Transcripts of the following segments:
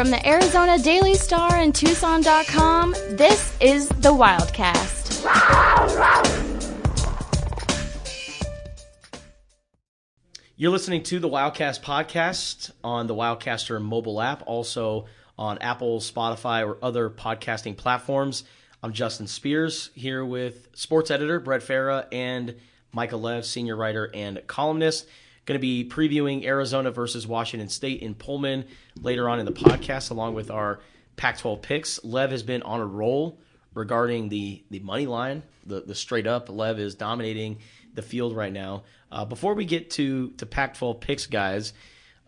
From the Arizona Daily Star and Tucson.com, this is the Wildcast. You're listening to the Wildcast podcast on the Wildcaster mobile app, also on Apple, Spotify, or other podcasting platforms. I'm Justin Spears, here with sports editor Brett Fera and Michael Lev, senior writer and columnist. Going to be previewing Arizona versus Washington State in Pullman later on in the podcast, along with our Pac-12 picks. Lev has been on a roll regarding the money line, the straight up. Lev is dominating the field right now. Before we get to Pac-12 picks, guys,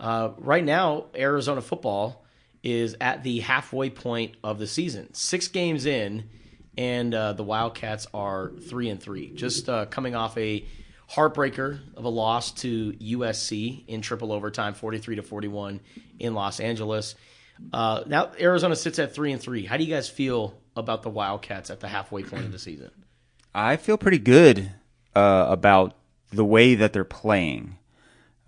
right now Arizona football is at the halfway point of the season. 6 games in, and the Wildcats are 3-3. Just coming off a heartbreaker of a loss to USC in triple overtime, 43-41 in Los Angeles. Now Arizona sits at 3-3. How do you guys feel about the Wildcats at the halfway point of the season? I feel pretty good about the way that they're playing.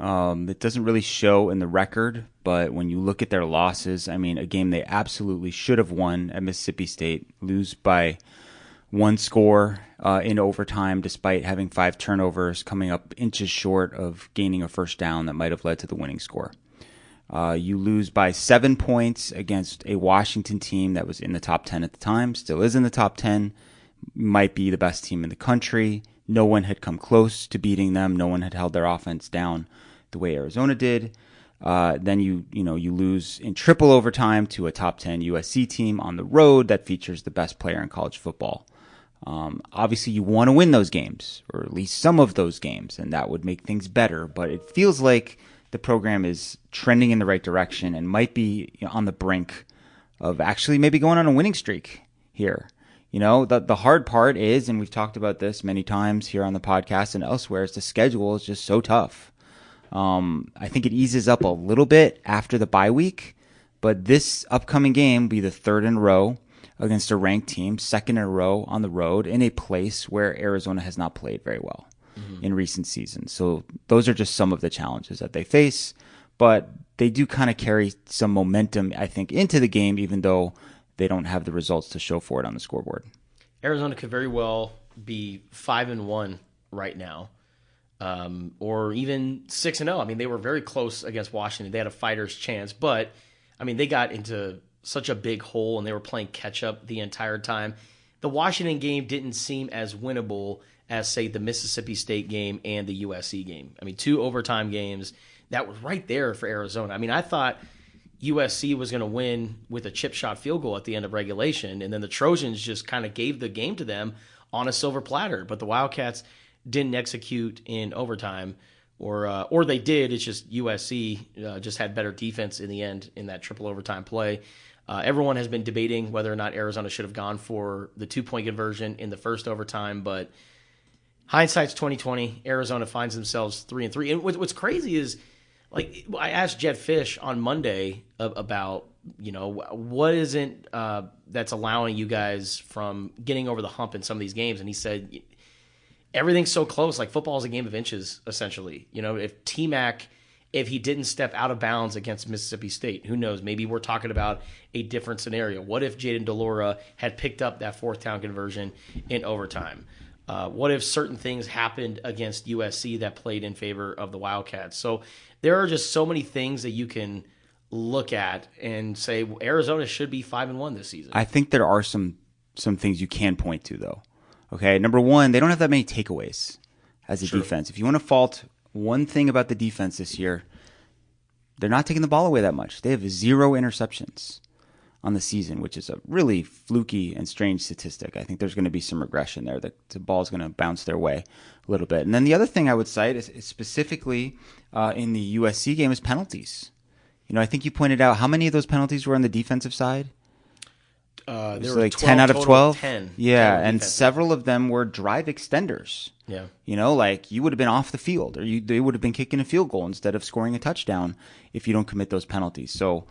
It doesn't really show in the record, but when you look at their losses, I mean, a game they absolutely should have won at Mississippi State, lose by 1 score in overtime despite having 5 turnovers, coming up inches short of gaining a first down that might have led to the winning score. You lose by 7 points against a Washington team that was in the top 10 at the time, still is in the top 10, might be the best team in the country. No one had come close to beating them. No one had held their offense down the way Arizona did. Then you lose in triple overtime to a top 10 USC team on the road that features the best player in college football. Obviously, you want to win those games, or at least some of those games, and that would make things better. But it feels like the program is trending in the right direction and might be on the brink of actually maybe going on a winning streak here. You know, the hard part is, and we've talked about this many times here on the podcast and elsewhere, is the schedule is just so tough. I think it eases up a little bit after the bye week, but this upcoming game will be the 3rd in a row against a ranked team, 2nd in a row on the road in a place where Arizona has not played very well in recent seasons. So those are just some of the challenges that they face, but they do kind of carry some momentum, I think, into the game, even though they don't have the results to show for it on the scoreboard. Arizona could very well be 5-1 right now, or even 6-0. I mean, they were very close against Washington. They had a fighter's chance, but I mean, they got into such a big hole and they were playing catch up the entire time. The Washington game didn't seem as winnable as, say, the Mississippi State game and the USC game. I mean, 2 overtime games that was right there for Arizona. I mean, I thought USC was going to win with a chip shot field goal at the end of regulation, and then the Trojans just kind of gave the game to them on a silver platter. But the Wildcats didn't execute in overtime, or they did. It's just USC just had better defense in the end in that triple overtime play. Everyone has been debating whether or not Arizona should have gone for the 2-point conversion in the first overtime, but hindsight's 2020. Arizona finds themselves 3-3. And what's crazy is, like, I asked Jed Fish on Monday about, what isn't that's allowing you guys from getting over the hump in some of these games, and he said everything's so close. Like, football is a game of inches, essentially. If T-Mac, if he didn't step out of bounds against Mississippi State, who knows? Maybe we're talking about a different scenario. What if Jaden Delora had picked up that 4th down conversion in overtime? What if certain things happened against USC that played in favor of the Wildcats? So there are just so many things that you can look at and say, well, Arizona should be 5-1 this season. I think there are some things you can point to, though. Okay, number one, they don't have that many takeaways as a defense. If you want to fault one thing about the defense this year, they're not taking the ball away that much. They have 0 interceptions on the season, which is a really fluky and strange statistic. I think there's going to be some regression there. The ball's going to bounce their way a little bit. And then the other thing I would cite is specifically in the USC game is penalties. I think you pointed out how many of those penalties were on the defensive side? There were like 10 out of 12. 10. Yeah, and several of them were drive extenders. Yeah. Like you would have been off the field, or they would have been kicking a field goal instead of scoring a touchdown if you don't commit those penalties. So,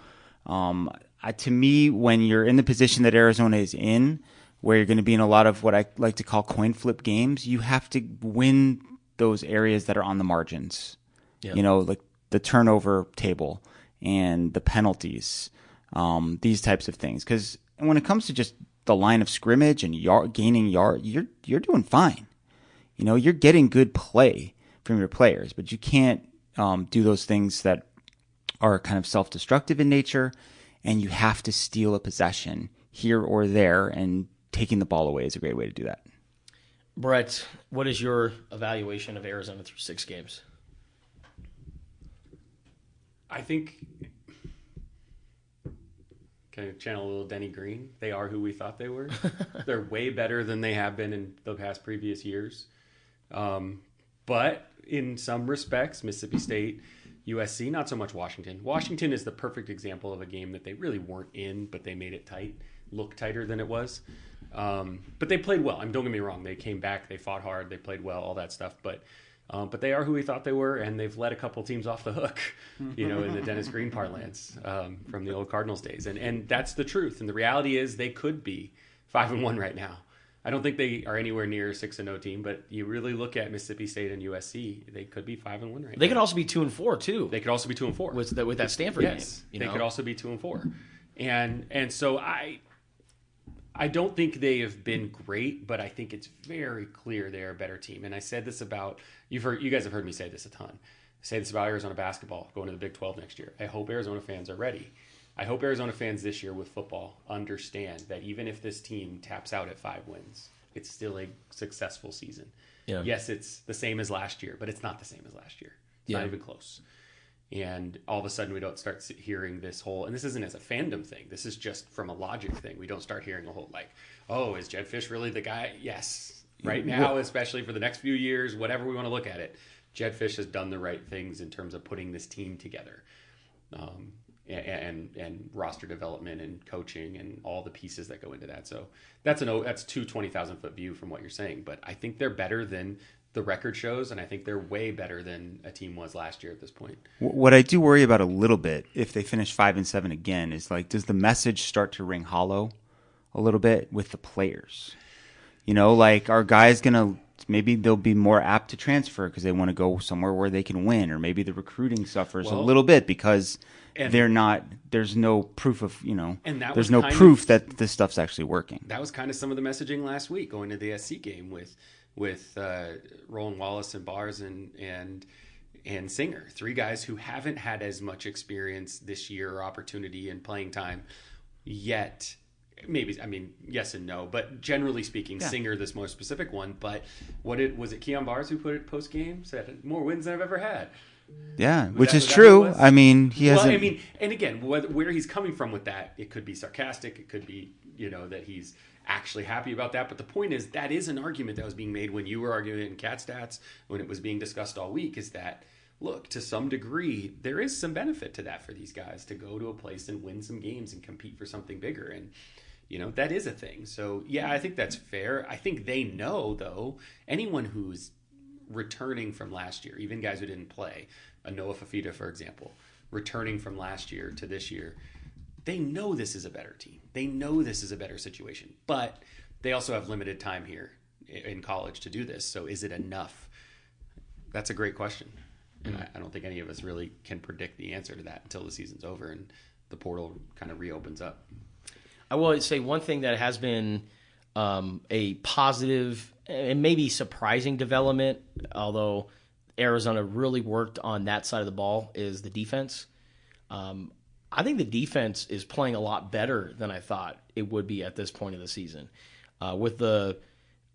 to me, when you're in the position that Arizona is in, where you're going to be in a lot of what I like to call coin flip games, you have to win those areas that are on the margins. Yeah. Like the turnover table and the penalties. these types of things. Because when it comes to just the line of scrimmage and gaining yard, you're doing fine. You're getting good play from your players, but you can't do those things that are kind of self-destructive in nature, and you have to steal a possession here or there, and taking the ball away is a great way to do that. Brett, what is your evaluation of Arizona through 6 games? I think, kind of channel a little Denny Green, they are who we thought they were. They're way better than they have been in the past previous years. But in some respects, Mississippi State, USC, not so much Washington. Washington is the perfect example of a game that they really weren't in, but they made it tight, look tighter than it was. But they played well. Don't get me wrong. They came back, they fought hard, they played well, all that stuff. But they are who we thought they were, and they've let a couple teams off the hook, in the Dennis Green parlance from the old Cardinals days. And that's the truth. And the reality is they could be 5-1 right now. I don't think they are anywhere near a 6-0 team, but you really look at Mississippi State and USC, they could be 5-1 right now. They could also be 2-4 too. They could also be 2-4 with that Stanford game. They could also be 2-4, and so I don't think they have been great, but I think it's very clear they are a better team. And I said this about you guys have heard me say this a ton. I say this about Arizona basketball going to the Big 12 next year. I hope Arizona fans are ready. I hope Arizona fans this year with football understand that even if this team taps out at 5 wins, it's still a successful season. Yeah. Yes, it's the same as last year, but it's not the same as last year. It's not even close. And all of a sudden we don't start hearing this whole, and this isn't as a fandom thing, this is just from a logic thing. We don't start hearing a whole oh, is Jedd Fisch really the guy? Yes. Right now, especially for the next few years, whatever we want to look at it, Jedd Fisch has done the right things in terms of putting this team together. And roster development and coaching and all the pieces that go into that. So that's 20,000 foot view from what you're saying. But I think they're better than the record shows, and I think they're way better than a team was last year at this point. What I do worry about a little bit, if they finish 5-7 again, is does the message start to ring hollow a little bit with the players? Are guys gonna? Maybe they'll be more apt to transfer because they want to go somewhere where they can win, or maybe the recruiting suffers a little bit because they're not. There's no proof of and there's no proof that this stuff's actually working. That was kind of some of the messaging last week going to the SC game with Roland Wallace and Bars and Singer, 3 guys who haven't had as much experience this year or opportunity in playing time yet. Maybe, yes and no, but generally speaking, Singer, this more specific one. But was it Keon Bars who put it post game? Said more wins than I've ever had. Yeah, which is true. He hasn't. Well, and again, where he's coming from with that, it could be sarcastic. It could be, that he's actually happy about that. But the point is, that is an argument that was being made when you were arguing it in Cat Stats, when it was being discussed all week, is that, look, to some degree, there is some benefit to that for these guys to go to a place and win some games and compete for something bigger. And, that is a thing. So, yeah, I think that's fair. I think they know, though, anyone who's returning from last year, even guys who didn't play, a Noah Fafita, for example, returning from last year to this year, they know this is a better team. They know this is a better situation. But they also have limited time here in college to do this. So is it enough? That's a great question. And I don't think any of us really can predict the answer to that until the season's over and the portal kind of reopens up. I will say one thing that has been a positive and maybe surprising development, although Arizona really worked on that side of the ball, is the defense. I think the defense is playing a lot better than I thought it would be at this point of the season. With the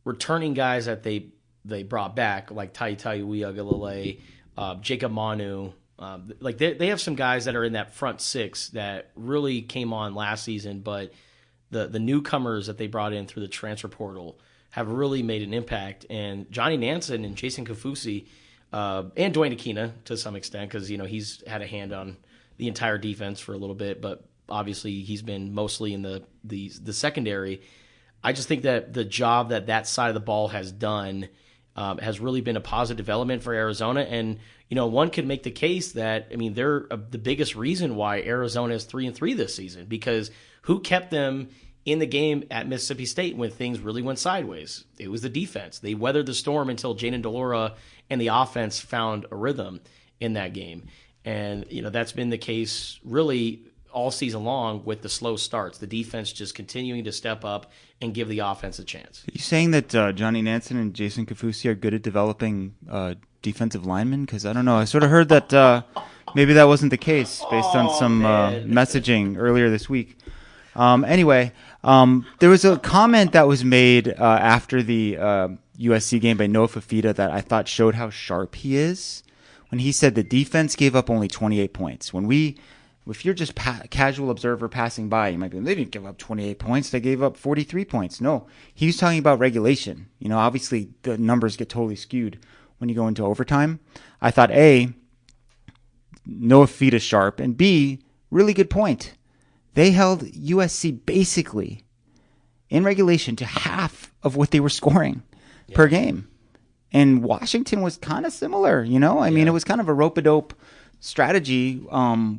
returning guys that they brought back, like Tai Uiagalelei, Jacob Manu, they have some guys that are in that front 6 that really came on last season, but the newcomers that they brought in through the transfer portal have really made an impact. And Johnny Nansen and Jason Kafusi, and Dwayne Aquina to some extent, because he's had a hand on the entire defense for a little bit, but obviously he's been mostly in the secondary. I just think that the job that side of the ball has done has really been a positive development for Arizona. And one could make the case that they're the biggest reason why Arizona is 3-3 this season, because who kept them in the game at Mississippi State when things really went sideways? It was the defense. They weathered the storm until Jaden Delora and the offense found a rhythm in that game. And that's been the case really all season long with the slow starts. The defense just continuing to step up and give the offense a chance. Are you saying that Johnny Nansen and Jason Kafusi are good at developing defensive linemen? Because I don't know. I sort of heard that maybe that wasn't the case based on some messaging earlier this week. Anyway, there was a comment that was made after the USC game by Noah Fafita that I thought showed how sharp he is. When he said the defense gave up only 28 points. If you're just casual observer passing by, you might be, they didn't give up 28 points. They gave up 43 points. No, he was talking about regulation. You know, obviously the numbers get totally skewed when you go into overtime. I thought, A, Noah Fafita sharp, and B, really good point. They held USC basically in regulation to half of what they were scoring per game. And Washington was kind of similar, you know? I mean, it was kind of a rope-a-dope strategy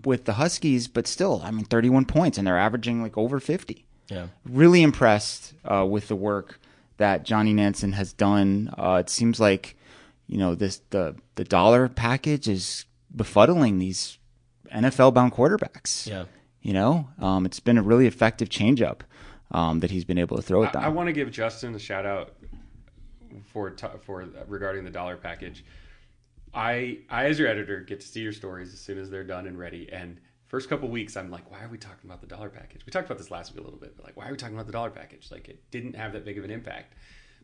with the Huskies, but still, 31 points, and they're averaging like over 50. Yeah. Really impressed with the work that Johnny Nansen has done. It seems like, you know, the dollar package is befuddling these NFL-bound quarterbacks. Yeah. You know, it's been a really effective changeup that he's been able to throw it down. I want to give Justin a shout-out for regarding the dollar package. I as your editor get to see your stories as soon as they're done and ready, and first couple weeks I'm like, why are we talking about the dollar package? We talked about this last week a little bit, but like, why are we talking about the dollar package? Like, it didn't have that big of an impact,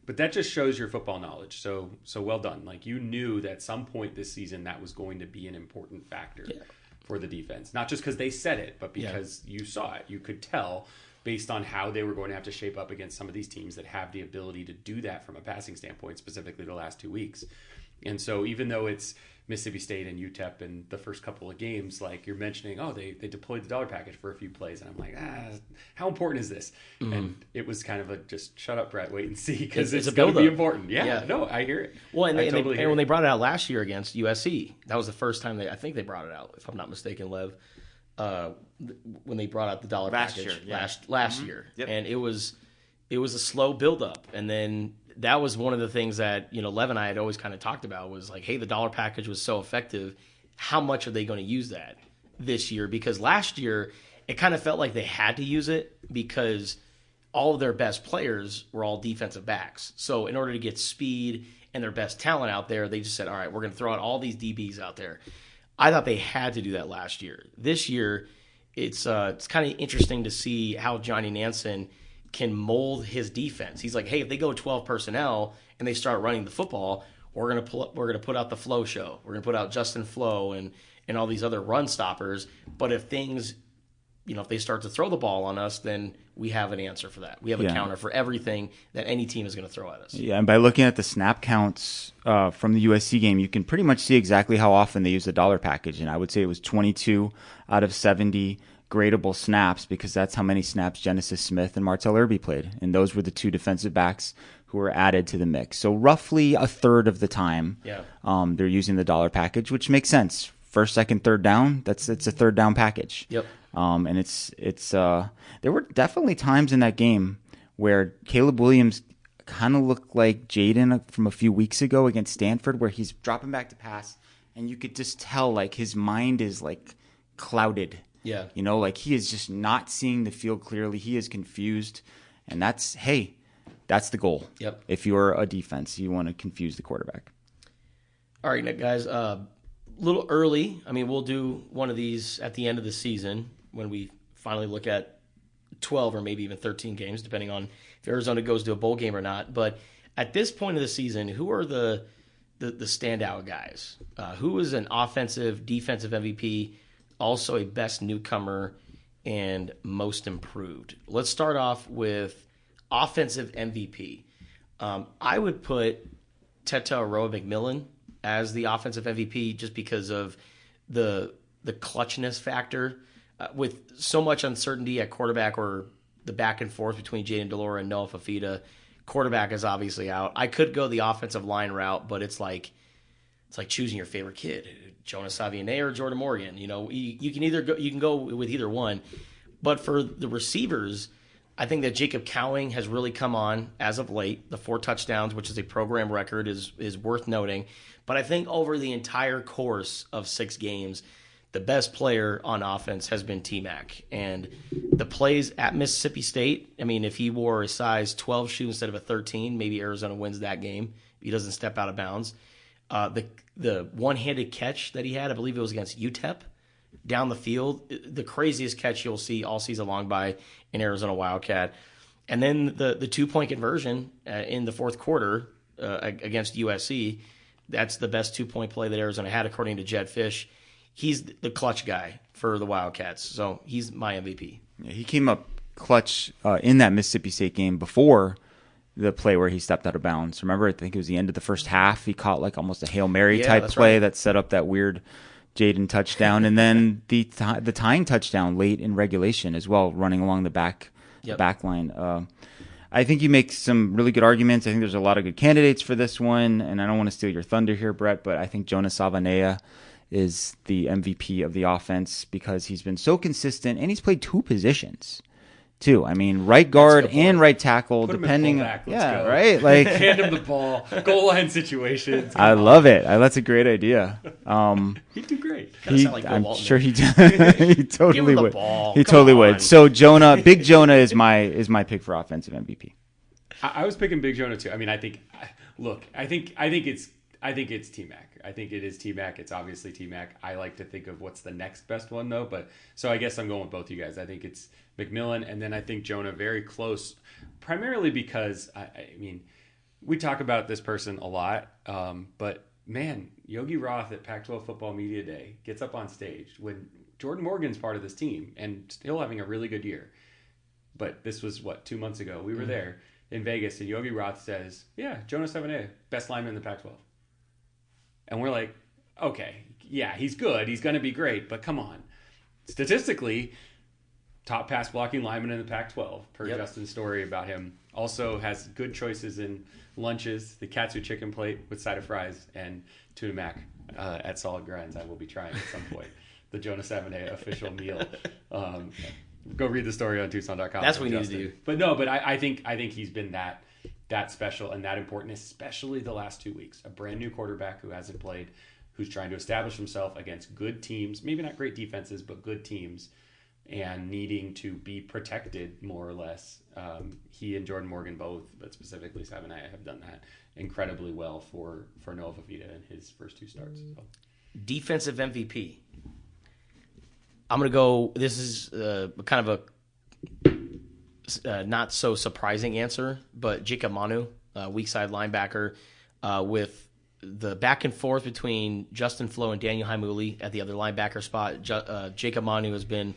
but that just shows your football knowledge. So well done. Like, you knew that at some point this season that was going to be an important factor for the defense, not just because they said it, but because you saw it. You could tell based on how they were going to have to shape up against some of these teams that have the ability to do that from a passing standpoint, specifically the last 2 weeks. And so even though it's Mississippi State and UTEP in the first couple of games, like you're mentioning, they deployed the dollar package for a few plays. And I'm like, how important is this? Mm-hmm. And it was kind of a just shut up, Brett, wait and see, because it's going to be important. Yeah, no, I hear it. Well, and when they brought it out last year against USC, that was the first time I think they brought it out, if I'm not mistaken, Lev, when they brought out the dollar package last year. Yep. And it was a slow buildup. And then that was one of the things that, you know, Lev and I had always kind of talked about was like, hey, the dollar package was so effective. How much are they going to use that this year? Because last year, it kind of felt like they had to use it because all of their best players were all defensive backs. So in order to get speed and their best talent out there, they just said, all right, we're going to throw out all these DBs out there. I thought they had to do that last year. This year, it's kind of interesting to see how Johnny Nansen can mold his defense. He's like, hey, if they go 12 personnel and they start running the football, we're gonna put out the Flow show. We're gonna put out Justin Flow and all these other run stoppers. But if things, you know, if they start to throw the ball on us, then we have an answer for that. We have a counter for everything that any team is going to throw at us. Yeah, and by looking at the snap counts from the USC game, you can pretty much see exactly how often they use the dollar package. And I would say it was 22 out of 70 gradable snaps, because that's how many snaps Genesis Smith and Martell Irby played. And those were the two defensive backs who were added to the mix. So roughly a third of the time they're using the dollar package, which makes sense. First, second, third down, it's a third down package. Yep. And it's there were definitely times in that game where Caleb Williams kind of looked like Jaden from a few weeks ago against Stanford, where he's dropping back to pass, and you could just tell like his mind is like clouded. Yeah. You know, like he is just not seeing the field clearly. He is confused, and that's the goal. Yep. If you're a defense, you want to confuse the quarterback. All right, Nick, guys. A little early. I mean, we'll do one of these at the end of the season when we finally look at 12 or maybe even 13 games, depending on if Arizona goes to a bowl game or not. But at this point of the season, who are the standout guys? Who is an offensive, defensive MVP, also a best newcomer, and most improved? Let's start off with offensive MVP. I would put Teta Aroa McMillan as the offensive MVP just because of the clutchness factor. With so much uncertainty at quarterback, or the back and forth between Jaden Delora and Noah Fafita, quarterback is obviously out. I could go the offensive line route, but it's like choosing your favorite kid, Jonas Savigne or Jordan Morgan. You know, you can go with either one. But for the receivers, I think that Jacob Cowing has really come on as of late. The 4 touchdowns, which is a program record, is worth noting. But I think over the entire course of 6 games, the best player on offense has been T-Mac. And the plays at Mississippi State, I mean, if he wore a size 12 shoe instead of a 13, maybe Arizona wins that game. He doesn't step out of bounds. The one-handed catch that he had, I believe it was against UTEP, down the field, the craziest catch you'll see all season long by an Arizona Wildcat. And then the 2-point conversion in the fourth quarter against USC, that's the best 2-point play that Arizona had, according to Jed Fish. He's the clutch guy for the Wildcats, so he's my MVP. Yeah, he came up clutch in that Mississippi State game before the play where he stepped out of bounds. Remember, I think it was the end of the first half. He caught like almost a Hail Mary type play that set up that weird Jaden touchdown, and then the tying touchdown late in regulation as well, running along the back line. I think you make some really good arguments. I think there's a lot of good candidates for this one, and I don't want to steal your thunder here, Brett, but I think Jonas Savanea is the MVP of the offense because he's been so consistent, and he's played two positions too. I mean, right guard and right tackle, Put depending. Him in fullback. Let's go. Right. Like hand him the ball, goal line situations. I love it. That's a great idea. He'd do great. I'm sure he he totally would. He Come totally on. would. So Big Jonah is my pick for offensive MVP. I was picking Big Jonah too. I mean, I think it's T-Mac. I think it is T-Mac. It's obviously T-Mac. I like to think of what's the next best one, though. But so I guess I'm going with both you guys. I think it's McMillan, and then I think Jonah very close, primarily because, I mean, we talk about this person a lot, but, man, Yogi Roth at Pac-12 Football Media Day gets up on stage when Jordan Morgan's part of this team and still having a really good year. But this was, 2 months ago? We were there in Vegas, and Yogi Roth says, yeah, Jonas Savanea, best lineman in the Pac-12. And we're like, okay, yeah, he's good. He's going to be great, but come on. Statistically, top pass blocking lineman in the Pac-12, per Justin's story about him. Also has good choices in lunches, the Katsu chicken plate with side of fries, and tuna mac at Solid Grinds. I will be trying at some point. The Jonas Savanea official meal. Go read the story on Tucson.com. That's what we need to do. But no, I think he's been that special and that important, especially the last 2 weeks. A brand new quarterback who hasn't played, who's trying to establish himself against good teams, maybe not great defenses, but good teams, and needing to be protected more or less. He and Jordan Morgan both, but specifically Savanea, have done that incredibly well for Noah Fafita in his first two starts. So. Defensive MVP. I'm going to go, this is kind of a not so surprising answer, but Jacob Manu, weak side linebacker, with the back and forth between Justin Flo and Daniel Haimuli at the other linebacker spot. Jacob Manu has been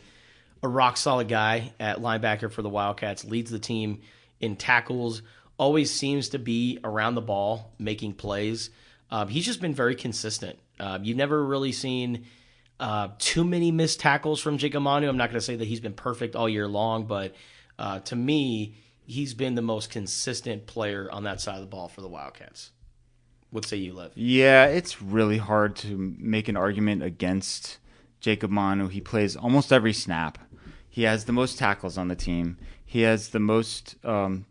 a rock solid guy at linebacker for the Wildcats, leads the team in tackles, always seems to be around the ball making plays. He's just been very consistent. You've never really seen too many missed tackles from Jacob Manu. I'm not going to say that he's been perfect all year long, but to me, he's been the most consistent player on that side of the ball for the Wildcats. What say you, Lev? Yeah, it's really hard to make an argument against Jacob Manu. He plays almost every snap. He has the most tackles on the team. He has the most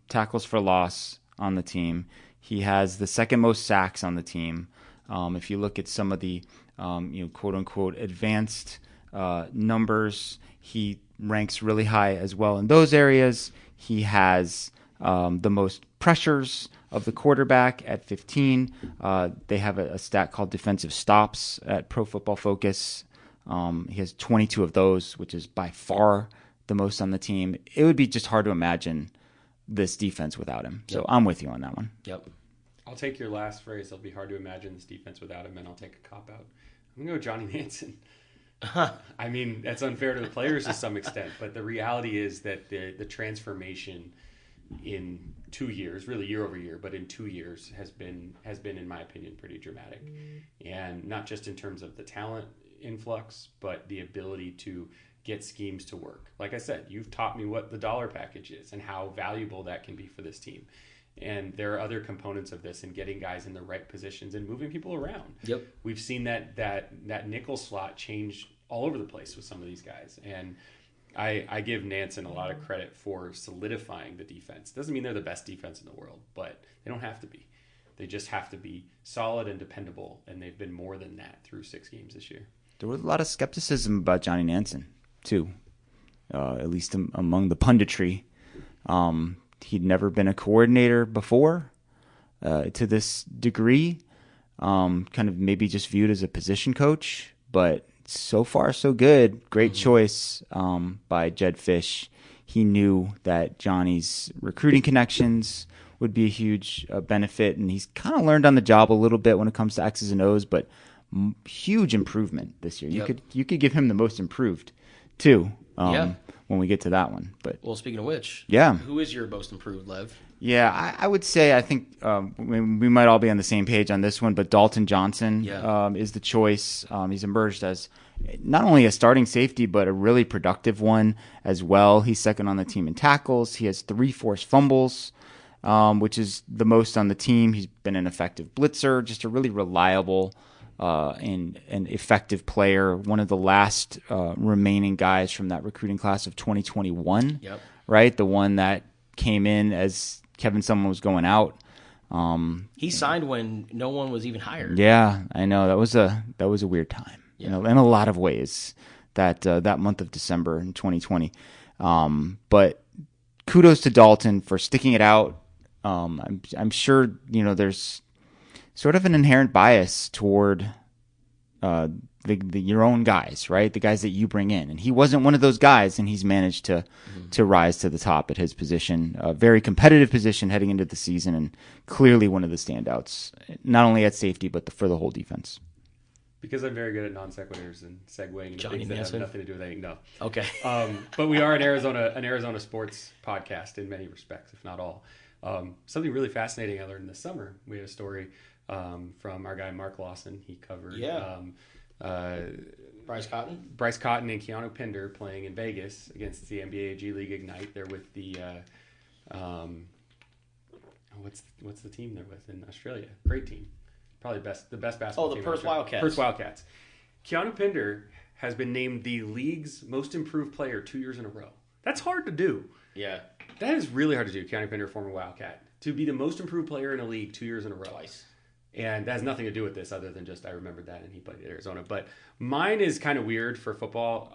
tackles for loss on the team. He has the second most sacks on the team. If you look at some of the quote unquote advanced numbers, he ranks really high as well in those areas. He has the most pressures of the quarterback at 15. They have a stat called defensive stops at Pro Football Focus. He has 22 of those, which is by far the most on the team. It would be just hard to imagine this defense without him. So I'm with you on that one. Yep. I'll take your last phrase. It'll be hard to imagine this defense without him, and I'll take a cop out. I'm going to go Johnny Nansen. I mean, that's unfair to the players to some extent, but the reality is that the transformation in 2 years, really year over year, but in 2 years has been, in my opinion, pretty dramatic. And not just in terms of the talent influx, but the ability to get schemes to work. Like I said, you've taught me what the dollar package is and how valuable that can be for this team. And there are other components of this in getting guys in the right positions and moving people around. Yep. We've seen that nickel slot change all over the place with some of these guys. And I give Nansen a lot of credit for solidifying the defense. Doesn't mean they're the best defense in the world, but they don't have to be. They just have to be solid and dependable, and they've been more than that through 6 games this year. there was a lot of skepticism about Johnny Nansen, too, at least among the punditry. He'd never been a coordinator before to this degree, kind of maybe just viewed as a position coach, but so far so good. Great choice by Jed Fish. He knew that Johnny's recruiting connections would be a huge benefit, and he's kind of learned on the job a little bit when it comes to X's and O's, but huge improvement this year. Yep. You could give him the most improved too. Yeah. When we get to that one. But Well, speaking of which, yeah, who is your most improved, Lev? yeah, I would say I think we might all be on the same page on this one, but Dalton Johnson is the choice. He's emerged as not only a starting safety, but a really productive one as well. He's second on the team in tackles. He has 3 forced fumbles, which is the most on the team. He's been an effective blitzer, just a really reliable and effective player. One of the last remaining guys from that recruiting class of 2021, right? The one that came in as Kevin Sumlin was going out. He signed when no one was even hired. Yeah, I know that was a weird time. You know, in a lot of ways, that month of December in 2020. But kudos to Dalton for sticking it out. I'm sure there's sort of an inherent bias toward your own guys, right? The guys that you bring in, and he wasn't one of those guys, and he's managed to rise to the top at his position, a very competitive position heading into the season, and clearly one of the standouts, not only at safety but for the whole defense. Because I'm very good at non sequiturs and segueing into Johnny things that Manson. have nothing to do with anything. No. Okay. But we are an Arizona sports podcast in many respects, if not all. Something really fascinating I learned this summer. We had a story from our guy Mark Lawson. He covered Bryce Cotton and Keanu Pinder playing in Vegas against the NBA G League Ignite. They're with the what's the team they're with in Australia? Great team. Probably the best basketball team. The Perth Wildcats. Perth Wildcats. Keanu Pinder has been named the league's most improved player 2 years in a row. That's hard to do. Yeah. That is really hard to do, Keanu Pinder, former Wildcat. To be the most improved player in a league 2 years in a row. Twice. And that has nothing to do with this other than just I remembered that and he played at Arizona. But mine is kind of weird for football.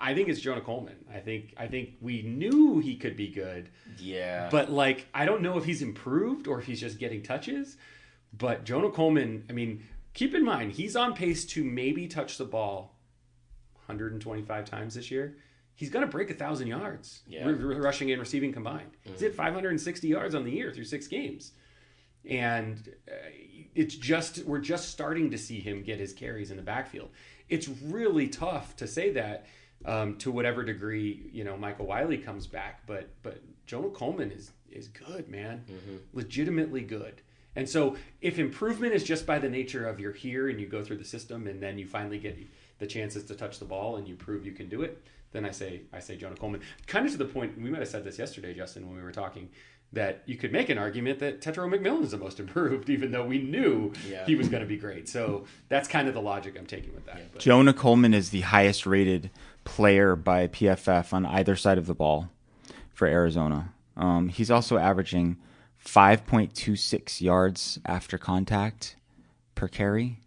I think it's Jonah Coleman. I think we knew he could be good. Yeah. But I don't know if he's improved or if he's just getting touches. But Jonah Coleman, I mean, keep in mind, he's on pace to maybe touch the ball 125 times this year. He's going to break 1,000 yards, rushing and receiving combined. He's hit 560 yards on the year through 6 games. And we're just starting to see him get his carries in the backfield. It's really tough to say that to whatever degree, Michael Wiley comes back. But Jonah Coleman is good, man. Legitimately good. And so if improvement is just by the nature of you're here and you go through the system and then you finally get the chances to touch the ball and you prove you can do it, then I say Jonah Coleman. Kind of to the point, we might have said this yesterday, Justin, when we were talking, that you could make an argument that Tetro McMillan is the most improved, even though we knew he was going to be great. So that's kind of the logic I'm taking with that. But Jonah Coleman is the highest rated player by PFF on either side of the ball for Arizona. He's also averaging 5.26 yards after contact per carry.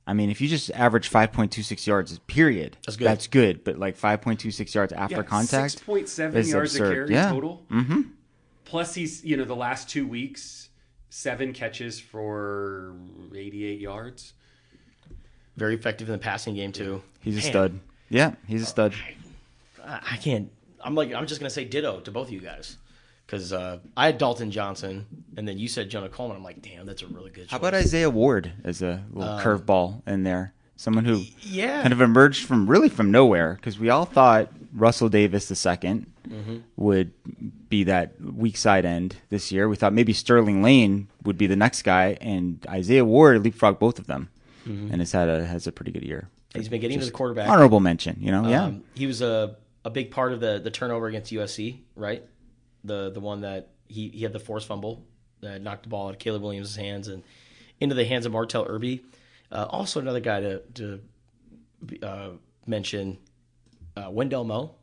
I mean, if you just average 5.26 yards, period, that's good. But 5.26 yards after contact, 6.7 yards a carry total. Mm-hmm. Plus, he's the last 2 weeks, 7 catches for 88 yards. Very effective in the passing game too. He's a stud. Yeah, he's a stud. I can't. I'm just gonna say ditto to both of you guys. Because I had Dalton Johnson, and then you said Jonah Coleman. I'm like, damn, that's a really good choice. How about Isaiah Ward as a little curveball in there? Someone who kind of emerged from nowhere, because we all thought Russell Davis II would be that weak side end this year. We thought maybe Sterling Lane would be the next guy, and Isaiah Ward leapfrogged both of them, and has a pretty good year. He's been getting to the quarterback. Honorable mention, He was a big part of the turnover against USC, right? The one that he had the forced fumble that knocked the ball out of Caleb Williams' hands and into the hands of Martell Irby. Also another guy to mention, Wendell Moe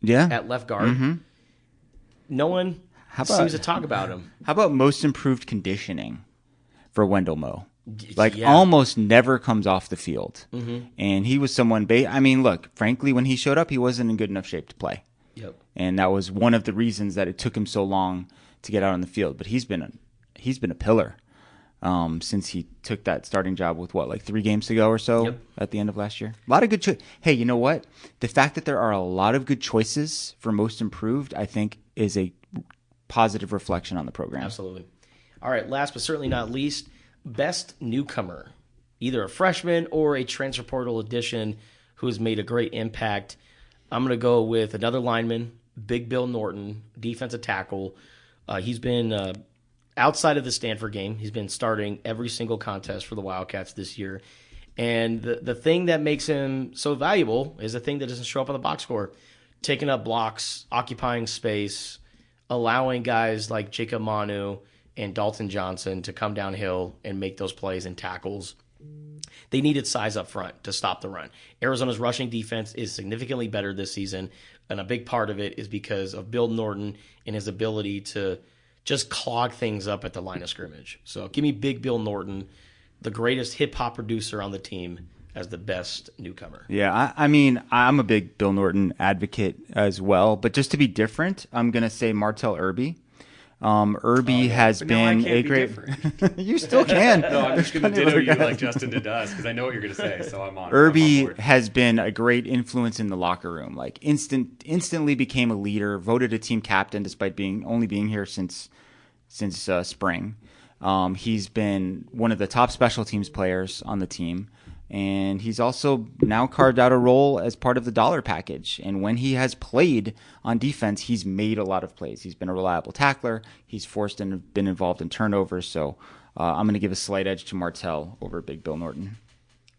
at left guard. No one seems to talk about him. How about most improved conditioning for Wendell Moe? Like almost never comes off the field. And he was someone, I mean, look, frankly, when he showed up, he wasn't in good enough shape to play. Yep. And that was one of the reasons that it took him so long to get out on the field. But he's been a pillar since he took that starting job with like 3 games to go or so at the end of last year. A lot of good choices. Hey, you know what? The fact that there are a lot of good choices for most improved, I think, is a positive reflection on the program. Absolutely. All right, last but certainly not least, best newcomer, either a freshman or a transfer portal addition who has made a great impact. I'm going to go with another lineman, Big Bill Norton, defensive tackle. He's been outside of the Stanford game. He's been starting every single contest for the Wildcats this year. And the thing that makes him so valuable is the thing that doesn't show up on the box score. Taking up blocks, occupying space, allowing guys like Jacob Manu and Dalton Johnson to come downhill and make those plays and tackles. They needed size up front to stop the run. Arizona's rushing defense is significantly better this season, and a big part of it is because of Bill Norton and his ability to just clog things up at the line of scrimmage. So give me Big Bill Norton, the greatest hip-hop producer on the team, as the best newcomer. Yeah, I mean, I'm a big Bill Norton advocate as well, but just to be different, I'm going to say Martell Irby. Irby has been a great. You still can. No, I'm just going to ditto you like Justin did us because I know what you're going to say. So I'm on. Irby has been a great influence in the locker room. Like instantly became a leader. Voted a team captain despite only being here since spring. He's been one of the top special teams players on the team. And he's also now carved out a role as part of the dollar package. And when he has played on defense, he's made a lot of plays. He's been a reliable tackler. He's forced and been involved in turnovers. So I'm going to give a slight edge to Martell over Big Bill Norton.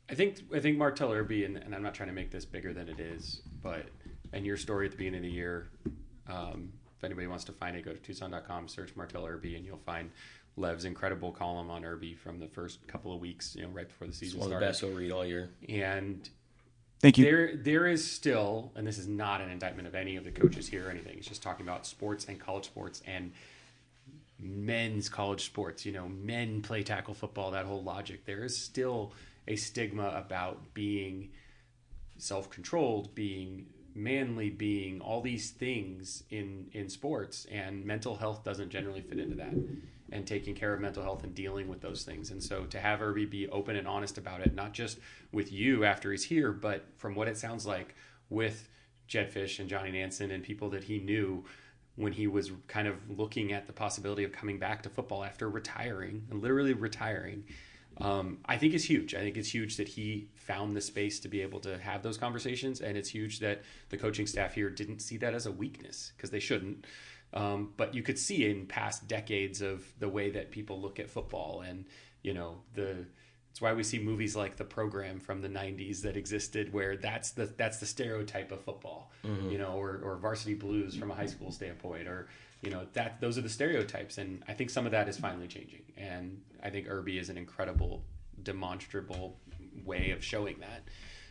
I think Martell Irby, and I'm not trying to make this bigger than it is, but in your story at the beginning of the year, if anybody wants to find it, go to Tucson.com, search Martell Irby, and you'll find Lev's incredible column on Irby from the first couple of weeks, right before the season started. One of the best you'll read all year. And thank you. There is still, and this is not an indictment of any of the coaches here or anything. It's just talking about sports and college sports and men's college sports. Men play tackle football. That whole logic. There is still a stigma about being self-controlled, being manly, being all these things in sports, and mental health doesn't generally fit into that. And taking care of mental health and dealing with those things. And so to have Irby be open and honest about it, not just with you after he's here, but from what it sounds like with Jed Fish and Johnny Nansen and people that he knew when he was kind of looking at the possibility of coming back to football after retiring, literally retiring, I think is huge. I think it's huge that he found the space to be able to have those conversations. And it's huge that the coaching staff here didn't see that as a weakness, because they shouldn't. But you could see in past decades of the way that people look at football, and it's why we see movies like The Program from the 90s that existed, where that's the stereotype of football, or Varsity Blues from a high school standpoint, or those are the stereotypes. And I think some of that is finally changing, and I think Irby is an incredible, demonstrable way of showing that.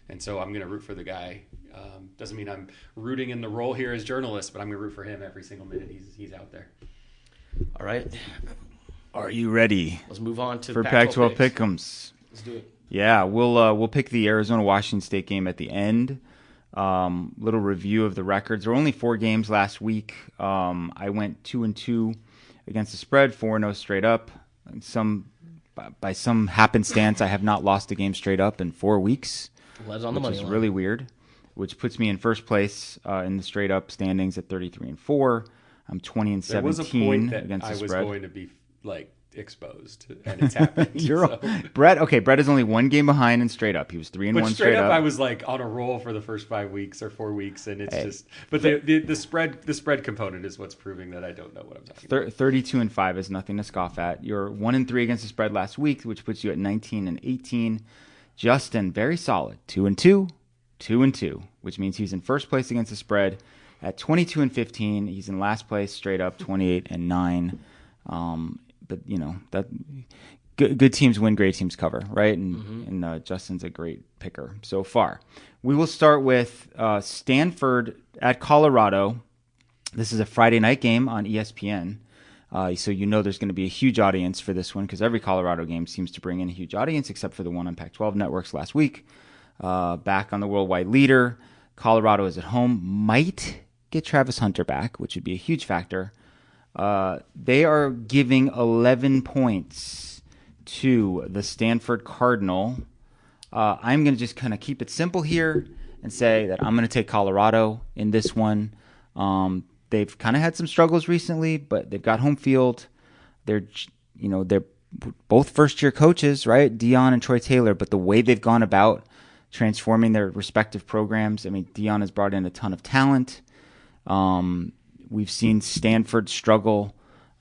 And so I'm going to root for the guy. Doesn't mean I'm rooting in the role here as journalist, but I'm going to root for him every single minute he's out there. All right. Are you ready? Let's move on to for Pac-12 Pick Ems. Let's do it. Yeah, we'll pick the Arizona-Washington State game at the end. Little review of the records. There were only 4 games last week. I went 2-2 against the spread, 4-0 straight up. By some happenstance, I have not lost a game straight up in 4 weeks. Lev's on the money which is line. really weird, which puts me in first place in the straight up standings at 33-4. I'm 20-17 there was a point that against the I was spread. going to be exposed, and it's happened. Brett is only 1 game behind in straight up. He was 3-1 but straight up. I was on a roll for the first 5 weeks or 4 weeks, and it's But the spread component is what's proving that I don't know what I'm talking about. 32-5 is nothing to scoff at. You're 1-3 against the spread last week, which puts you at 19-18. Justin, very solid, 2-2, 2-2, which means he's in first place against the spread at 22-15. He's in last place straight up, 28-9. But that good teams win, great teams cover, right? And Justin's a great picker so far. We will start with Stanford at Colorado. This is a Friday night game on ESPN. So there's going to be a huge audience for this one because every Colorado game seems to bring in a huge audience, except for the one on Pac-12 networks last week. Back on the worldwide leader, Colorado is at home. Might get Travis Hunter back, which would be a huge factor. They are giving 11 points to the Stanford Cardinal. I'm going to just kind of keep it simple here and say that I'm going to take Colorado in this one. They've kind of had some struggles recently, but they've got home field. They're both first-year coaches, right? Dion and Troy Taylor, but the way they've gone about transforming their respective programs, I mean, Dion has brought in a ton of talent. We've seen Stanford struggle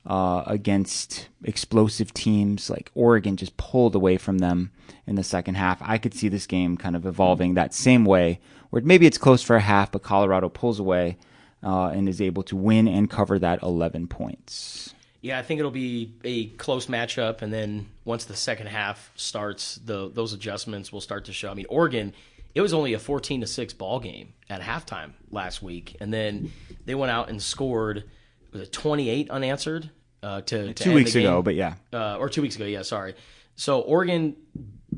against explosive teams like Oregon, just pulled away from them in the second half. I could see this game kind of evolving that same way, where maybe it's close for a half, but Colorado pulls away and is able to win and cover that 11 points. Yeah, I think it'll be a close matchup, and then once the second half starts, those adjustments will start to show. I mean, Oregon, it was only a 14-6 ball game at halftime last week, and then they went out and scored, was it 28 unanswered to 2 weeks ago, but yeah. Or 2 weeks ago, yeah, sorry. So Oregon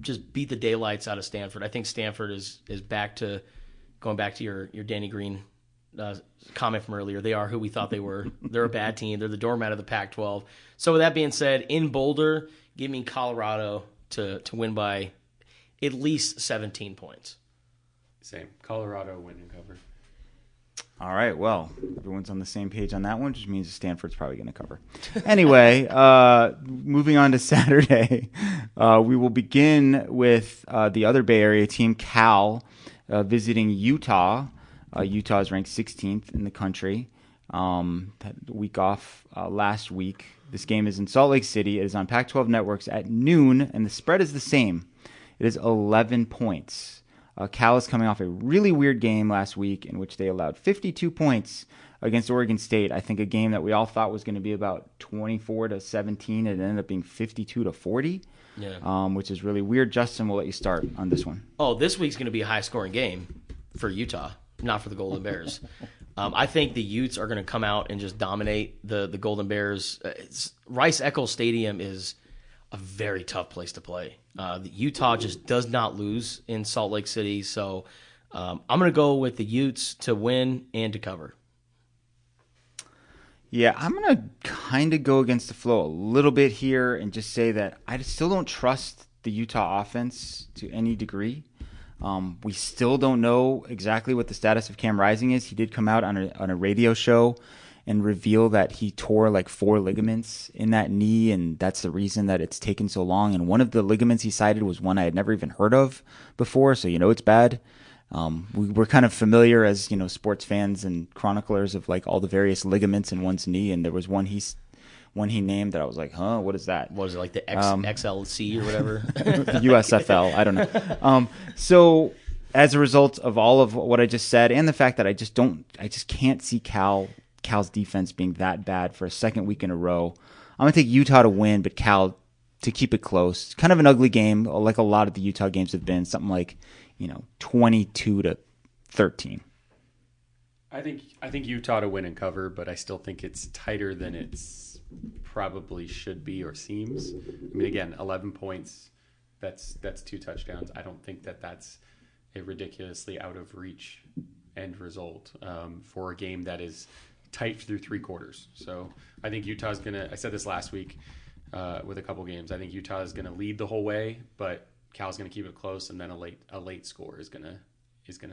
just beat the daylights out of Stanford. I think Stanford is back to, going back to your Danny Green comment from earlier, they are who we thought they were. They're a bad team. They're the doormat of the Pac-12. So with that being said, in Boulder, give me Colorado to win by at least 17 points. Same. Colorado win and cover. All right, well, everyone's on the same page on that one, which means Stanford's probably going to cover. Anyway, moving on to Saturday, we will begin with the other Bay Area team, Cal, visiting Utah. Utah is ranked 16th in the country. Had a week off last week. This game is in Salt Lake City. It is on Pac-12 networks at noon, and the spread is the same. It is 11 points. Cal is coming off a really weird game last week in which they allowed 52 points against Oregon State. I think a game that we all thought was going to be about 24-17. It ended up being 52-40, which is really weird. Justin, we'll let you start on this one. Oh, this week's going to be a high-scoring game for Utah, not for the Golden Bears. I think the Utes are going to come out and just dominate the Golden Bears. Rice-Eccles Stadium is a very tough place to play. Utah just does not lose in Salt Lake City, so I'm going to go with the Utes to win and to cover. Yeah, I'm going to kind of go against the flow a little bit here and just say that I still don't trust the Utah offense to any degree. We still don't know exactly what the status of Cam Rising is. He did come out on a radio show and reveal that he tore like 4 ligaments in that knee, and that's the reason that it's taken so long. And one of the ligaments he cited was one I had never even heard of before, so it's bad. We're kind of familiar as sports fans and chroniclers of like all the various ligaments in one's knee, and there was one he named that I was like, huh, what is that? What is it, like the XLC or whatever? The USFL, I don't know. So as a result of all of what I just said and the fact that I just can't see Cal's defense being that bad for a second week in a row, I'm going to take Utah to win, but Cal to keep it close. Kind of an ugly game, like a lot of the Utah games have been, something like 22-13. I think Utah to win and cover, but I still think it's tighter than it's probably should be or seems. I mean, again, 11 points, that's 2 touchdowns. I don't think that's a ridiculously out of reach end result for a game that is tight through 3 quarters. So I think Utah's I said this last week with a couple games, I think Utah is going to lead the whole way, but Cal's going to keep it close, and then a late score is going to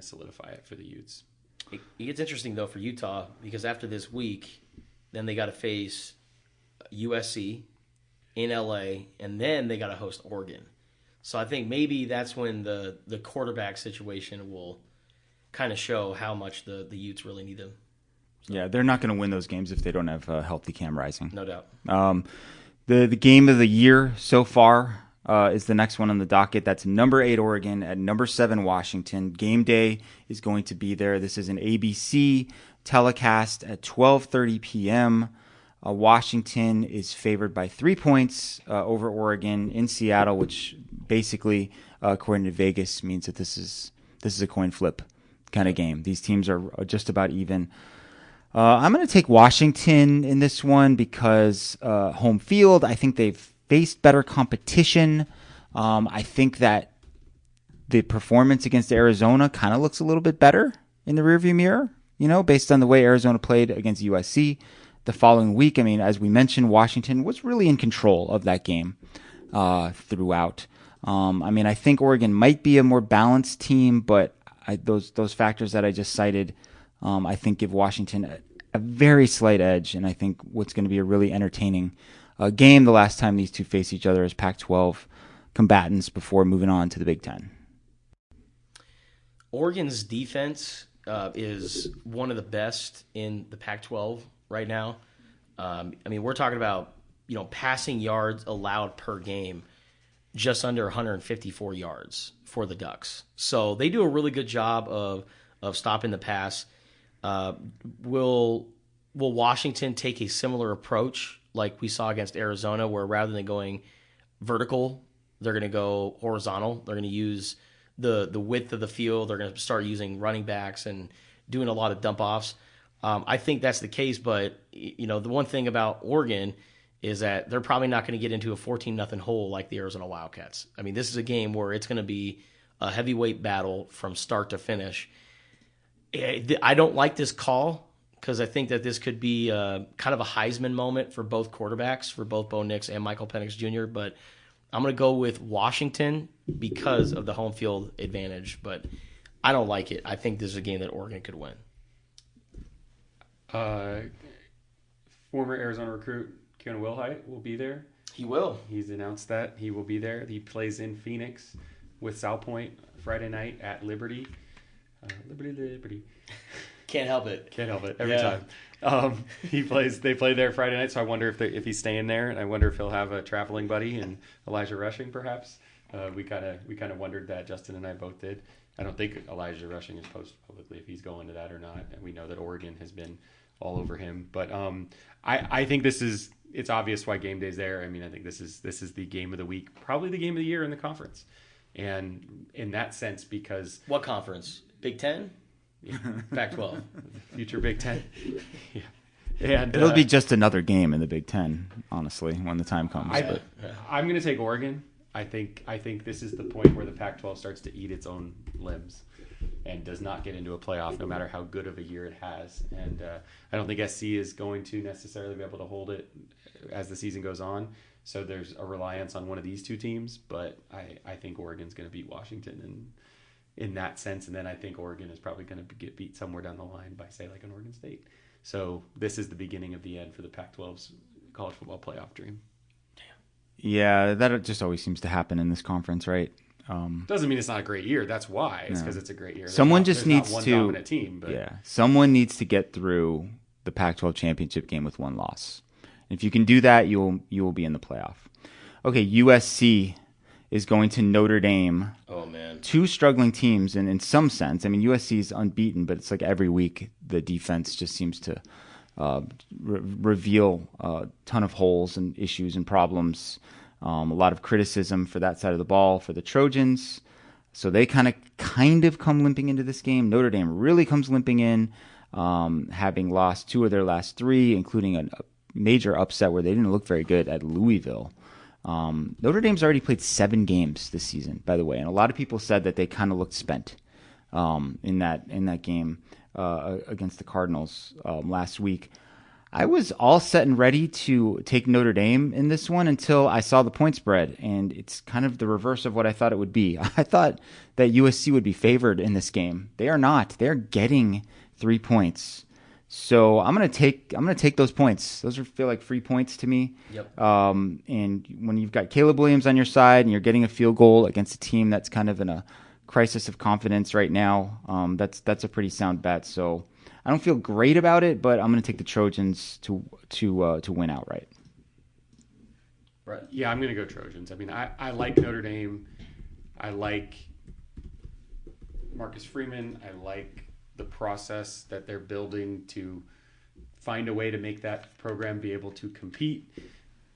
solidify it for the Utes. It gets interesting though for Utah because after this week, then they got to face USC in LA, and then they got to host Oregon. So I think maybe that's when the quarterback situation will kind of show how much the Utes really need them. So. Yeah, they're not going to win those games if they don't have healthy Cam Rising. No doubt. The game of the year so far is the next one on the docket. That's number 8 Oregon at number 7 Washington. Game day is going to be there. This is an ABC telecast at 12:30 p.m. Washington is favored by 3 points over Oregon in Seattle, which basically, according to Vegas, means that this is a coin flip kind of game. These teams are just about even. I'm going to take Washington in this one because home field. I think they've faced better competition. I think that the performance against Arizona kind of looks a little bit better in the rearview mirror, based on the way Arizona played against USC the following week. I mean, as we mentioned, Washington was really in control of that game throughout. I think Oregon might be a more balanced team, but those factors that I just cited, I think give Washington a very slight edge, and I think what's going to be a really entertaining game the last time these two face each other as Pac-12 combatants before moving on to the Big Ten. Oregon's defense is one of the best in the Pac-12 right now. We're talking about passing yards allowed per game, just under 154 yards for the Ducks. So they do a really good job of stopping the pass. Will Washington take a similar approach like we saw against Arizona, where rather than going vertical, they're going to go horizontal? They're going to use the width of the field. They're going to start using running backs and doing a lot of dump offs. I think that's the case, but the one thing about Oregon is that they're probably not going to get into a 14-0 hole like the Arizona Wildcats. I mean, this is a game where it's going to be a heavyweight battle from start to finish. I don't like this call because I think that this could be kind of a Heisman moment for both quarterbacks, for both Bo Nix and Michael Penix Jr., but I'm going to go with Washington because of the home field advantage, but I don't like it. I think this is a game that Oregon could win. Former Arizona recruit Keanu Wilhite will be there. He will. He's announced that he will be there. He plays in Phoenix with South Point Friday night at Liberty. Liberty. Can't help it. Can't help it every time. They play there Friday night, so I wonder if he's staying there, and I wonder if he'll have a traveling buddy and Elijah Rushing perhaps. We kind of wondered that. Justin and I both did. I don't think Elijah Rushing has posted publicly if he's going to that or not, and we know that Oregon has been all over him. But I think it's obvious why game day's there. I mean, I think this is the game of the week, probably the game of the year in the conference, and in that sense, because what conference? Big Ten? Yeah. Pac-12. Future Big Ten. Yeah. And it'll be just another game in the Big Ten, honestly, when the time comes. I'm going to take Oregon. I think this is the point where the Pac-12 starts to eat its own limbs and does not get into a playoff, no matter how good of a year it has. And I don't think SC is going to necessarily be able to hold it as the season goes on. So there's a reliance on one of these two teams, but I think Oregon's going to beat Washington in that sense. And then I think Oregon is probably going to get beat somewhere down the line by, say, like an Oregon State. So this is the beginning of the end for the Pac-12's college football playoff dream. Yeah, that just always seems to happen in this conference, right? Doesn't mean it's not a great year. That's why. It's because it's a great year. Someone just needs not one to dominant team, but someone needs to get through the Pac-12 championship game with one loss. If you can do that, you will be in the playoff. Okay, USC is going to Notre Dame. Oh man, two struggling teams, and in some sense, I mean USC is unbeaten, but it's like every week the defense just seems to reveal a ton of holes and issues and problems. A lot of criticism for that side of the ball for the Trojans. So they kind of come limping into this game. Notre Dame really comes limping in, having lost two of their last three, including a major upset where they didn't look very good at Louisville. Notre Dame's already played 7 games this season, by the way, and a lot of people said that they kind of looked spent in that game against the Cardinals last week. I was all set and ready to take Notre Dame in this one until I saw the point spread, and it's kind of the reverse of what I thought it would be. I thought that USC would be favored in this game. They are not. They're getting 3 points. So I'm gonna take those points. Those feel like free points to me. Yep. And when you've got Caleb Williams on your side and you're getting a field goal against a team that's kind of in a crisis of confidence right now, that's a pretty sound bet. So I don't feel great about it, but I'm gonna take the Trojans to win outright. Right. Yeah, I'm gonna go Trojans. I mean, I like Notre Dame. I like Marcus Freeman. I like the process that they're building to find a way to make that program be able to compete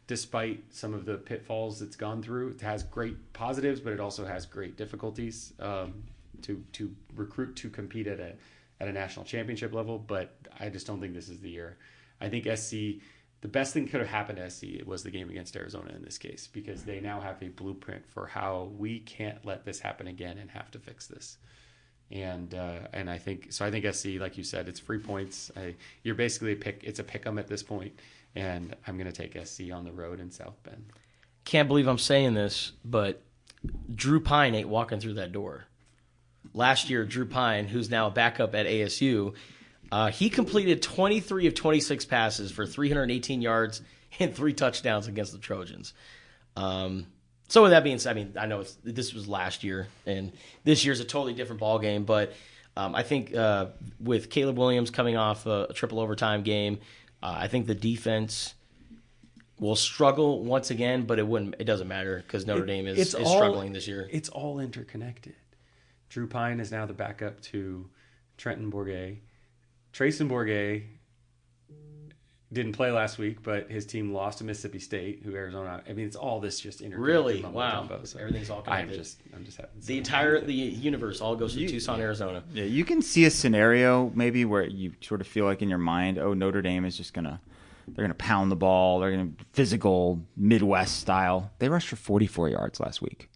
despite some of the pitfalls it's gone through. It has great positives, but it also has great difficulties to recruit to compete at a national championship level, but I just don't think this is the year. I think SC, the best thing that could have happened to SC was the game against Arizona in this case, because they now have a blueprint for how we can't let this happen again and have to fix this. And I think SC, like you said, it's free points. You're basically it's a pick 'em at this point, and I'm going to take SC on the road in South Bend. Can't believe I'm saying this, but Drew Pine ain't walking through that door. Last year, Drew Pine, who's now a backup at ASU, he completed 23 of 26 passes for 318 yards and 3 touchdowns against the Trojans. So with that being said, I mean, I know this was last year, and this year's a totally different ball game. But I think with Caleb Williams coming off a triple overtime game, I think the defense will struggle once again. But it doesn't matter because Notre Dame is struggling this year. It's all interconnected. Drew Pine is now the backup to Trenton Bourguet. Trayson Bourguet didn't play last week, but his team lost to Mississippi State, who Arizona. I mean, it's all this just interconnected. Really? Wow. Jumbo, so everything's all connected. I'm just having the universe all goes to Tucson, Arizona. Yeah, you can see a scenario maybe where you sort of feel like in your mind, oh, Notre Dame is just they're gonna pound the ball, they're gonna physical Midwest style. They rushed for 44 yards last week.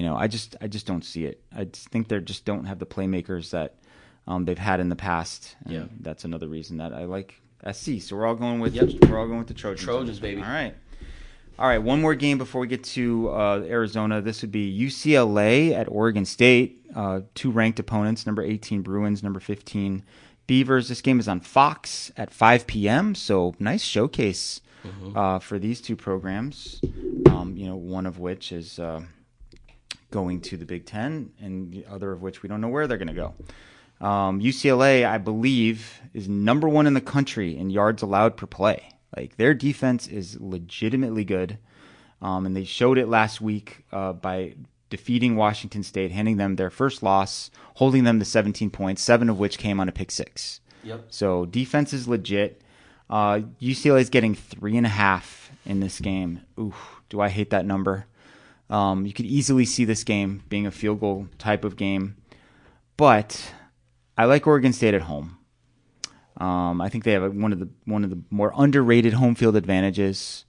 I just don't see it. I just think they just don't have the playmakers that they've had in the past. And that's another reason that I like SC. So we're all going with the Trojans. Trojans, baby. All right. One more game before we get to Arizona. This would be UCLA at Oregon State. 2 ranked opponents, number 18 Bruins, number 15 Beavers. This game is on Fox at 5 p.m. So nice showcase for these 2 programs. One of which is going to the Big Ten, and the other of which we don't know where they're going to go. UCLA, I believe, is number 1 in the country in yards allowed per play. Like, their defense is legitimately good, and they showed it last week by defeating Washington State, handing them their first loss, holding them to 17 points, 7 of which came on a pick 6. Yep. So defense is legit. UCLA is getting 3.5 in this game. Ooh, do I hate that number? You could easily see this game being a field goal type of game, but I like Oregon State at home. I think they have one of the more underrated home field advantages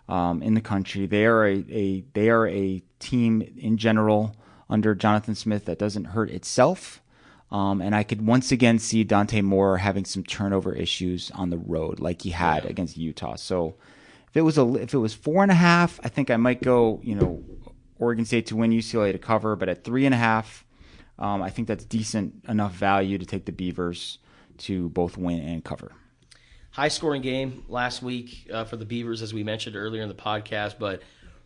in the country. They are a team in general under Jonathan Smith that doesn't hurt itself, and I could once again see Dante Moore having some turnover issues on the road like he had against Utah. So if it was 4.5, I think I might go Oregon State to win, UCLA to cover, but at 3.5. I think that's decent enough value to take the Beavers to both win and cover. High-scoring game last week for the Beavers, as we mentioned earlier in the podcast, but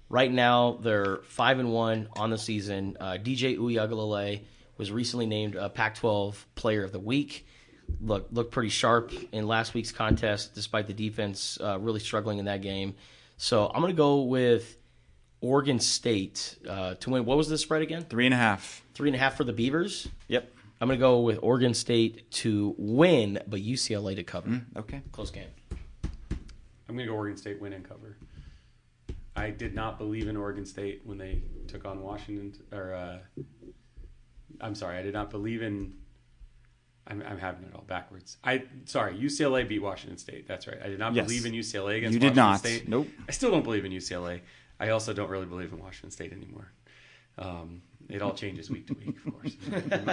right now they're 5-1 on the season. DJ Uiagalelei was recently named Pac-12 Player of the Week. Looked pretty sharp in last week's contest, despite the defense really struggling in that game. So I'm going to go with Oregon State to win. What was the spread again? 3.5. 3.5 for the Beavers? Yep. I'm going to go with Oregon State to win, but UCLA to cover. Okay. Close game. I'm going to go Oregon State win and cover. I did not believe in Oregon State when they took on Washington. I did not believe in. I'm having it all backwards. UCLA beat Washington State. That's right. I did not believe in UCLA against Washington State. Nope. I still don't believe in UCLA. I also don't really believe in Washington State anymore. It all changes week to week, of course,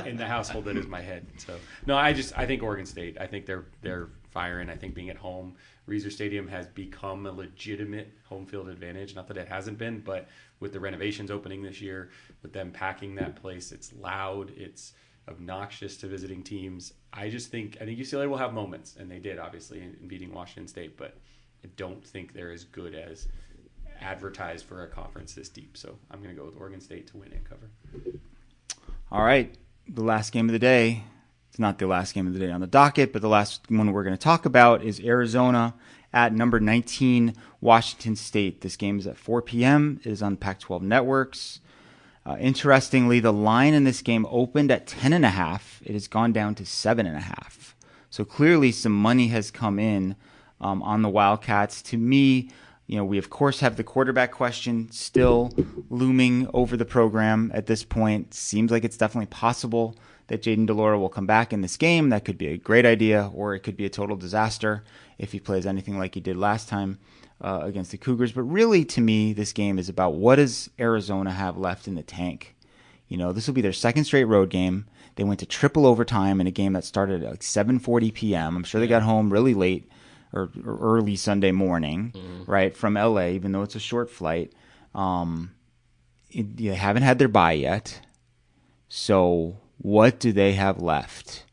in the household that is my head. So no, I think Oregon State. I think they're firing. I think being at home, Reser Stadium has become a legitimate home field advantage. Not that it hasn't been, but with the renovations opening this year, with them packing that place, it's loud, it's obnoxious to visiting teams. I think UCLA will have moments, and they did obviously in beating Washington State, but I don't think they're as good as advertised for a conference this deep. So I'm going to go with Oregon State to win and cover. All right. The last game of the day. It's not the last game of the day on the docket, but the last one we're going to talk about is Arizona at number 19, Washington State. This game is at 4 p.m. It is on Pac-12 networks. Interestingly, the line in this game opened at 10.5. It has gone down to 7.5. So clearly some money has come in on the Wildcats. To me, We of course have the quarterback question still looming over the program at this point. Seems like it's definitely possible that Jayden de Laura will come back in this game. That could be a great idea, or it could be a total disaster if he plays anything like he did last time against the Cougars. But really, to me, this game is about what does Arizona have left in the tank. This will be their second straight road game. They went to triple overtime in a game that started at like 7:40 p.m. I'm sure they got home really late or early Sunday morning, right, from LA, even though it's a short flight. They haven't had their bye yet. So what do they have left?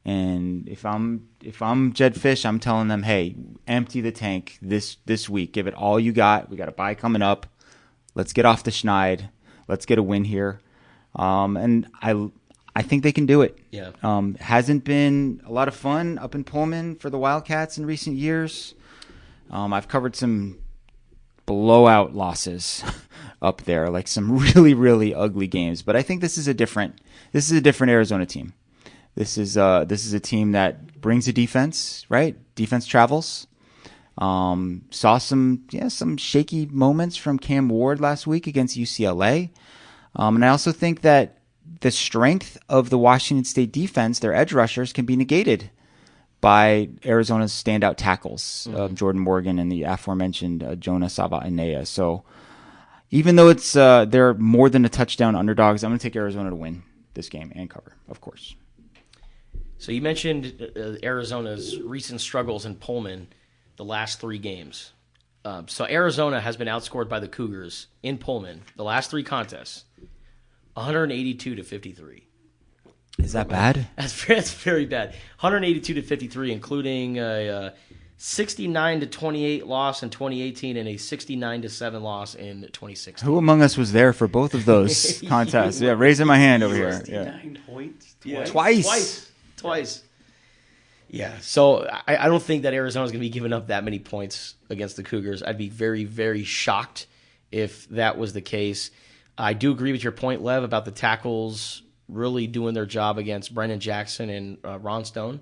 And if I'm Jed Fish, I'm telling them, hey, empty the tank this week. Give it all you got. We got a bye coming up. Let's get off the schneid. Let's get a win here. And I think they can do it. Yeah. Hasn't been a lot of fun up in Pullman for the Wildcats in recent years. I've covered some blowout losses up there, like some really, really ugly games. But I think this is a different Arizona team. This is a team that brings a defense, right? Defense travels. Saw some shaky moments from Cam Ward last week against UCLA. And I also think that the strength of the Washington State defense, their edge rushers, can be negated by Arizona's standout tackles, Jordan Morgan and the aforementioned Jonah Sava-Inea. So even though it's they're more than a touchdown underdogs, I'm going to take Arizona to win this game and cover, of course. So you mentioned Arizona's recent struggles in Pullman the last 3 games. So Arizona has been outscored by the Cougars in Pullman the last 3 contests, 182-53. Is that bad? That's very bad. 182-53, including a 69-28 loss in 2018 and a 69-7 loss in 2016. Who among us was there for both of those contests? Yeah, raising my hand over here. 69 points? Twice. Yeah, so I don't think that Arizona's going to be giving up that many points against the Cougars. I'd be very, very shocked if that was the case. I do agree with your point, Lev, about the tackles really doing their job against Brendan Jackson and Ron Stone.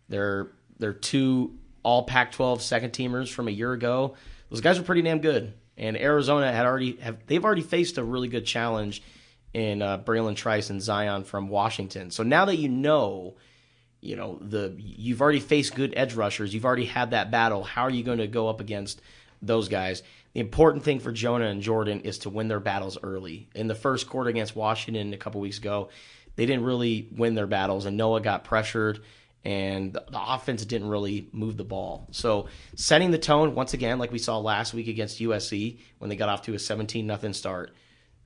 They're 2 all Pac-12 second-teamers from a year ago. Those guys are pretty damn good. And Arizona they've already faced a really good challenge in Braylon Trice and Zion from Washington. So now that you've already faced good edge rushers, you've already had that battle, how are you going to go up against those guys? The important thing for Jonah and Jordan is to win their battles early. In the first quarter against Washington a couple weeks ago, they didn't really win their battles, and Noah got pressured, and the offense didn't really move the ball. So setting the tone, once again, like we saw last week against USC when they got off to a 17-0 start,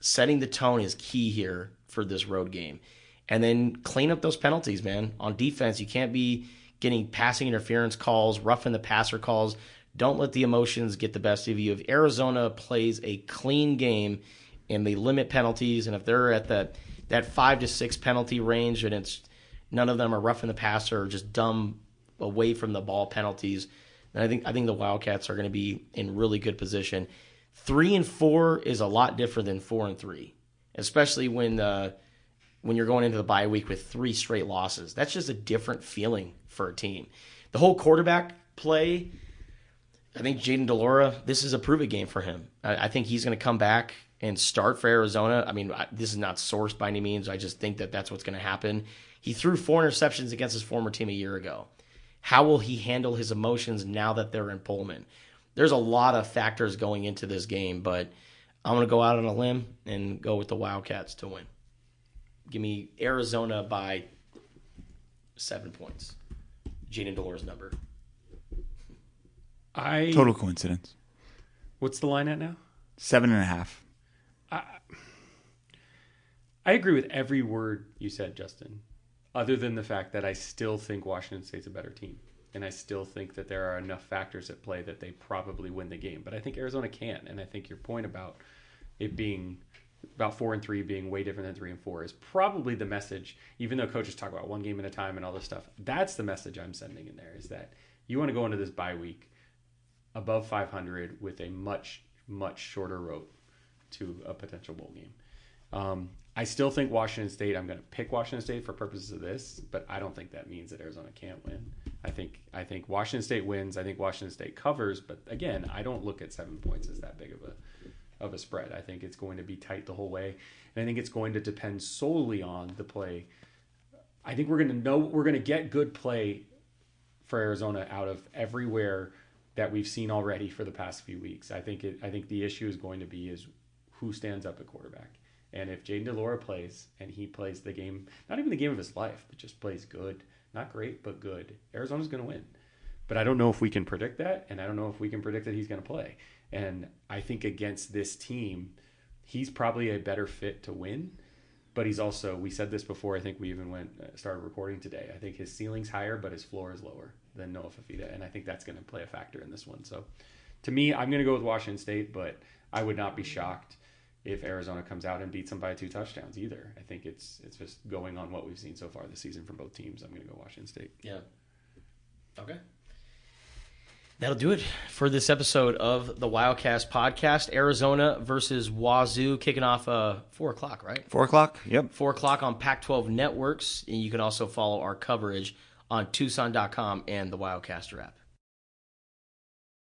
setting the tone is key here for this road game. And then clean up those penalties, man. On defense, you can't be getting passing interference calls, roughing the passer calls. Don't let the emotions get the best of you. If Arizona plays a clean game and they limit penalties, and if they're at that 5 to 6 penalty range and it's none of them are roughing the passer or just dumb away from the ball penalties, then I think the Wildcats are going to be in really good position. 3-4 is a lot different than 4-3, especially when you're going into the bye week with 3 straight losses. That's just a different feeling for a team. The whole quarterback play, I think Jayden de Laura, this is a prove-it game for him. I think he's going to come back and start for Arizona. I mean, this is not sourced by any means. I just think that that's what's going to happen. He threw 4 interceptions against his former team a year ago. How will he handle his emotions now that they're in Pullman? There's a lot of factors going into this game, but I'm going to go out on a limb and go with the Wildcats to win. Give me Arizona by 7 points. Jayden de Laura's number. Total coincidence. What's the line at now? 7.5. I agree with every word you said, Justin, other than the fact that I still think Washington State's a better team. And I still think that there are enough factors at play that they probably win the game. But I think Arizona can. And I think your point about it being about 4-3 being way different than 3-4 is probably the message, even though coaches talk about one game at a time and all this stuff. That's the message I'm sending in there, is that you want to go into this bye week above 500 with a much, much shorter road to a potential bowl game. I still think Washington State, I'm going to pick Washington State for purposes of this, but I don't think that means that Arizona can't win. I think Washington State wins. I think Washington State covers. But again, I don't look at 7 points as that big of a spread. I think it's going to be tight the whole way, and I think it's going to depend solely on the play. I think we're going to get good play for Arizona out of everywhere that we've seen already for the past few weeks. I think the issue is going to be is who stands up at quarterback. And if Jaden DeLora plays and he plays the game, not even the game of his life, but just plays good, not great, but good, Arizona's going to win. But I don't know if we can predict that, and I don't know if we can predict that he's going to play. And I think against this team, he's probably a better fit to win. But he's also, we said this before, I think we even started recording today. I think his ceiling's higher, but his floor is lower than Noah Fafita. And I think that's going to play a factor in this one. So to me, I'm going to go with Washington State, but I would not be shocked if Arizona comes out and beats them by 2 touchdowns either. I think it's just going on what we've seen so far this season from both teams. I'm going to go Washington State. Yeah. Okay. That'll do it for this episode of the Wildcast podcast. Arizona versus Wazoo, kicking off 4 o'clock, right? 4 o'clock, yep. 4 o'clock on Pac-12 networks. And you can also follow our coverage on Tucson.com and the Wildcaster app.